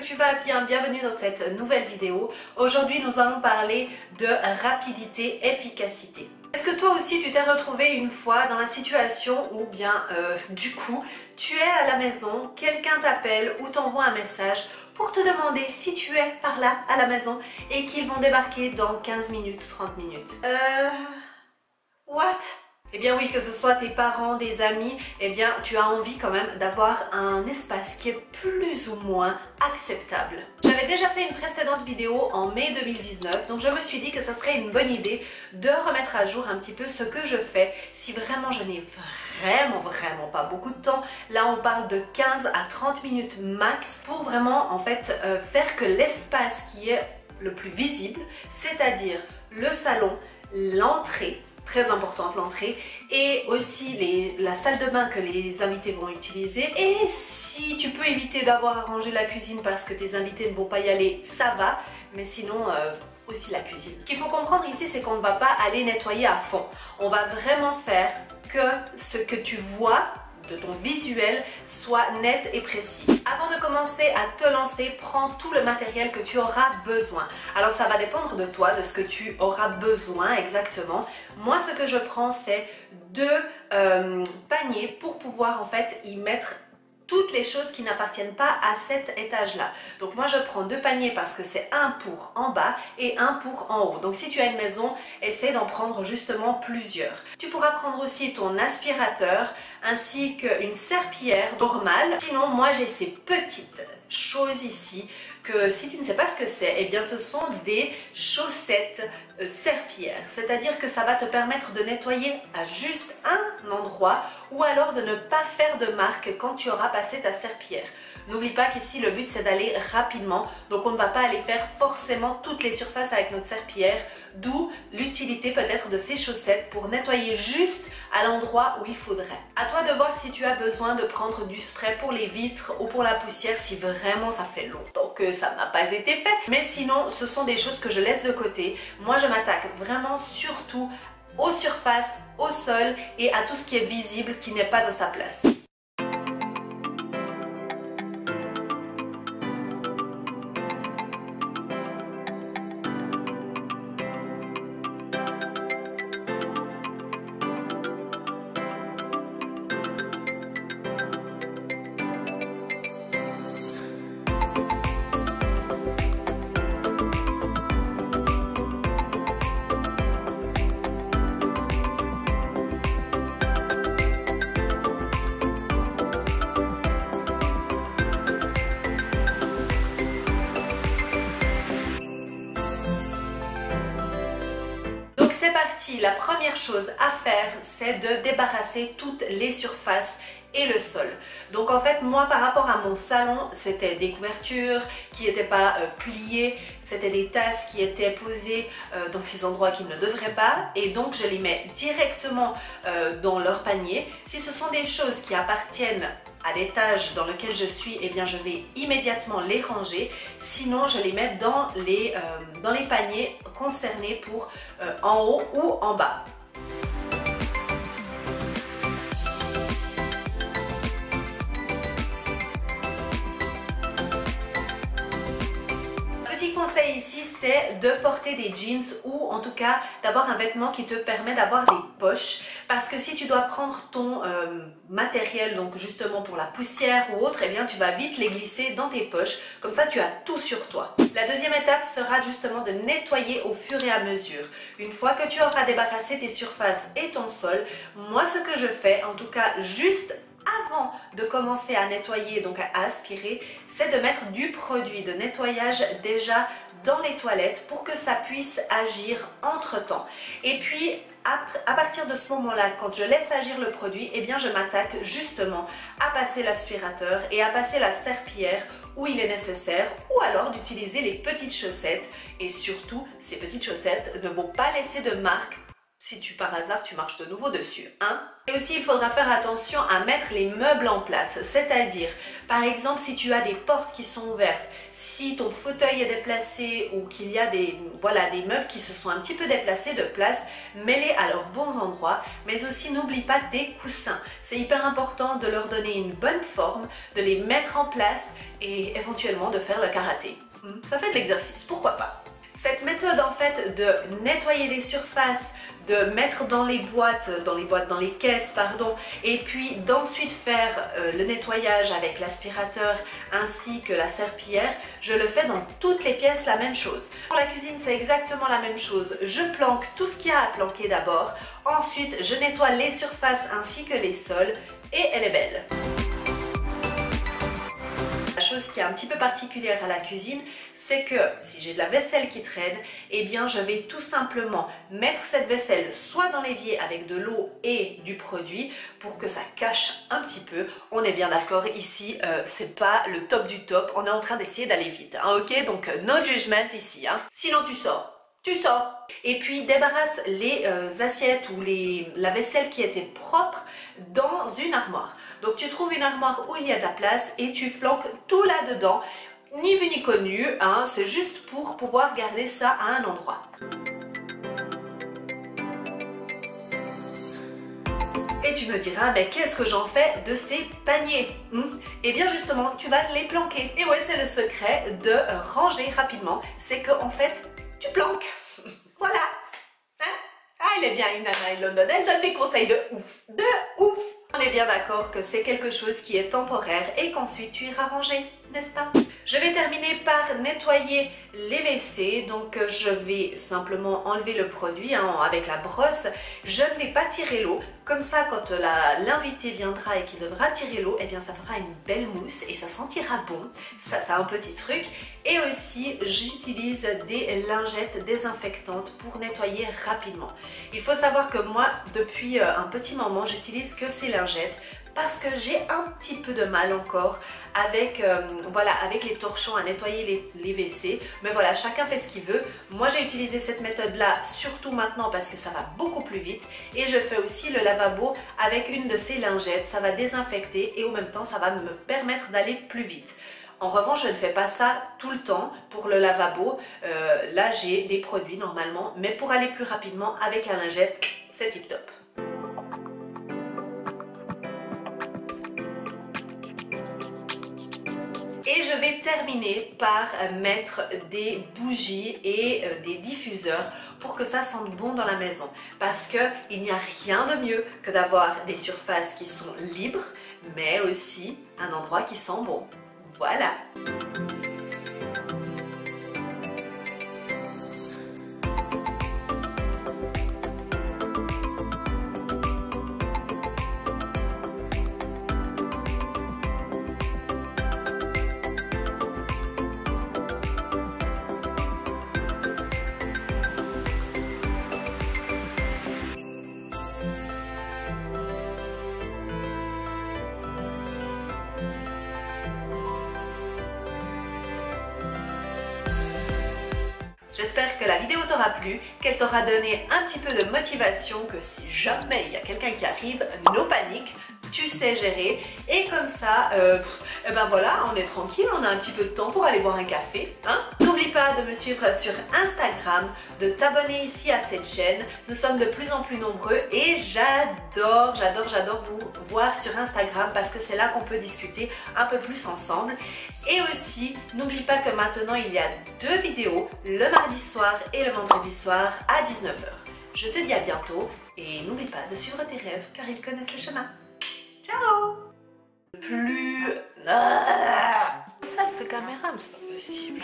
tu vas bien? Bienvenue dans cette nouvelle vidéo. Aujourd'hui, nous allons parler de rapidité, efficacité. Est-ce que toi aussi tu t'es retrouvé une fois dans la situation où bien du coup tu es à la maison, quelqu'un t'appelle ou t'envoie un message pour te demander si tu es par là à la maison et qu'ils vont débarquer dans 15 minutes, 30 minutes. What? Eh bien oui, que ce soit tes parents, des amis, eh bien tu as envie quand même d'avoir un espace qui est plus ou moins acceptable. J'avais déjà fait une précédente vidéo en mai 2019, donc je me suis dit que ça serait une bonne idée de remettre à jour un petit peu ce que je fais si vraiment je n'ai vraiment pas beaucoup de temps. Là on parle de 15 à 30 minutes max pour vraiment en fait faire que l'espace qui est le plus visible, c'est-à-dire le salon, l'entrée, très importante l'entrée, et aussi la salle de bain que les invités vont utiliser. Et si tu peux éviter d'avoir à ranger la cuisine parce que tes invités ne vont pas y aller, ça va, mais sinon aussi la cuisine. Ce qu'il faut comprendre ici, c'est qu'on ne va pas aller nettoyer à fond. On va vraiment faire que ce que tu vois de ton visuel soit net et précis. Avant de commencer à te lancer, prends tout le matériel que tu auras besoin. Alors ça va dépendre de toi, de ce que tu auras besoin exactement. Moi ce que je prends c'est 2 paniers pour pouvoir en fait y mettre toutes les choses qui n'appartiennent pas à cet étage-là. Donc moi je prends 2 paniers parce que c'est un pour en bas et un pour en haut. Donc si tu as une maison, essaie d'en prendre justement plusieurs. Tu pourras prendre aussi ton aspirateur ainsi qu'une serpillière normale. Sinon moi j'ai ces petites choses ici que si tu ne sais pas ce que c'est, eh bien ce sont des chaussettes serpillières. C'est-à-dire que ça va te permettre de nettoyer à juste un endroit ou alors de ne pas faire de marque quand tu auras passé ta serpillière. N'oublie pas qu'ici le but c'est d'aller rapidement, donc on ne va pas aller faire forcément toutes les surfaces avec notre serpillière, d'où l'utilité peut-être de ces chaussettes pour nettoyer juste à l'endroit où il faudrait. À toi de voir si tu as besoin de prendre du spray pour les vitres ou pour la poussière si vraiment ça fait longtemps que ça n'a pas été fait. Mais sinon ce sont des choses que je laisse de côté. Moi je m'attaque vraiment surtout aux surfaces, au sol et à tout ce qui est visible qui n'est pas à sa place. La première chose à faire, c'est de débarrasser toutes les surfaces et le sol. Donc en fait moi par rapport à mon salon, c'était des couvertures qui n'étaient pas pliées, c'était des tasses qui étaient posées dans des endroits qu'ils ne devraient pas, et donc je les mets directement dans leur panier. Si ce sont des choses qui appartiennent à l'étage dans lequel je suis, eh bien je vais immédiatement les ranger. Sinon je les mets dans les paniers concernés pour en haut ou en bas. Petit conseil ici, c'est de porter des jeans ou en tout cas d'avoir un vêtement qui te permet d'avoir des poches, parce que si tu dois prendre ton matériel, donc justement pour la poussière ou autre, eh bien tu vas vite les glisser dans tes poches, comme ça tu as tout sur toi. La deuxième étape sera justement de nettoyer au fur et à mesure. Une fois que tu auras débarrassé tes surfaces et ton sol, moi ce que je fais, en tout cas juste avant de commencer à nettoyer, donc à aspirer, c'est de mettre du produit de nettoyage déjà dans les toilettes pour que ça puisse agir entre temps. Et puis à partir de ce moment-là, quand je laisse agir le produit, eh bien je m'attaque justement à passer l'aspirateur et à passer la serpillière où il est nécessaire, ou alors d'utiliser les petites chaussettes. Et surtout, ces petites chaussettes ne vont pas laisser de marque si tu par hasard tu marches de nouveau dessus, hein. Et aussi il faudra faire attention à mettre les meubles en place, c'est-à-dire par exemple si tu as des portes qui sont ouvertes, si ton fauteuil est déplacé ou qu'il y a des meubles qui se sont un petit peu déplacés de place, mets-les à leurs bons endroits, mais aussi n'oublie pas tes coussins. C'est hyper important de leur donner une bonne forme, de les mettre en place et éventuellement de faire le karaté. Ça fait de l'exercice, pourquoi pas. Cette méthode en fait de nettoyer les surfaces, de mettre dans les caisses, pardon, et puis d'ensuite faire le nettoyage avec l'aspirateur ainsi que la serpillière, je le fais dans toutes les pièces la même chose. Pour la cuisine, c'est exactement la même chose. Je planque tout ce qu'il y a à planquer d'abord, ensuite je nettoie les surfaces ainsi que les sols et elle est belle. La chose qui est un petit peu particulière à la cuisine, c'est que si j'ai de la vaisselle qui traîne, eh bien je vais tout simplement mettre cette vaisselle soit dans l'évier avec de l'eau et du produit pour que ça cache un petit peu. On est bien d'accord ici, c'est pas le top du top, on est en train d'essayer d'aller vite, hein, ok? Donc no judgment ici, hein. Sinon tu sors. Tu sors. Et puis débarrasse les assiettes ou la vaisselle qui était propre dans une armoire. Donc tu trouves une armoire où il y a de la place et tu flanques tout là-dedans. Ni vu ni connu, hein, c'est juste pour pouvoir garder ça à un endroit. Et tu me diras, mais qu'est-ce que j'en fais de ces paniers? Eh bien justement, tu vas les planquer. Et ouais, c'est le secret de ranger rapidement, c'est qu'en fait, tu planques. Voilà. Hein? Ah, elle est bien une nana et London, elle donne des conseils de ouf. De ouf. On est bien d'accord que c'est quelque chose qui est temporaire et qu'ensuite tu iras ranger, n'est-ce pas? Je vais terminer par nettoyer les WC, donc je vais simplement enlever le produit avec la brosse. Je ne vais pas tirer l'eau, comme ça quand l'invité viendra et qu'il devra tirer l'eau, eh bien ça fera une belle mousse et ça sentira bon. Ça a un petit truc. Et aussi j'utilise des lingettes désinfectantes pour nettoyer rapidement. Il faut savoir que moi depuis un petit moment j'utilise que ces lingettes parce que j'ai un petit peu de mal encore avec les torchons à nettoyer les WC. Mais voilà, chacun fait ce qu'il veut. Moi j'ai utilisé cette méthode là surtout maintenant parce que ça va beaucoup plus vite. Et je fais aussi le lavabo avec une de ces lingettes. Ça va désinfecter et en même temps ça va me permettre d'aller plus vite. En revanche, je ne fais pas ça tout le temps pour le lavabo. Là j'ai des produits normalement, mais pour aller plus rapidement avec la lingette, c'est tip top. Et je vais terminer par mettre des bougies et des diffuseurs pour que ça sente bon dans la maison. Parce qu'il n'y a rien de mieux que d'avoir des surfaces qui sont libres, mais aussi un endroit qui sent bon. Voilà! J'espère que la vidéo t'aura plu, qu'elle t'aura donné un petit peu de motivation, que si jamais il y a quelqu'un qui arrive, no panique, tu sais gérer. Et comme ça, ben voilà, on est tranquille, on a un petit peu de temps pour aller boire un café. Hein? N'oublie pas de me suivre sur Instagram, de t'abonner ici à cette chaîne. Nous sommes de plus en plus nombreux et j'adore vous voir sur Instagram parce que c'est là qu'on peut discuter un peu plus ensemble. Et aussi, n'oublie pas que maintenant il y a 2 vidéos, le mardi soir et le vendredi soir à 19 h. Je te dis à bientôt et n'oublie pas de suivre tes rêves car ils connaissent le chemin. Ciao! Plus... Sale ce caméra, mais c'est pas possible.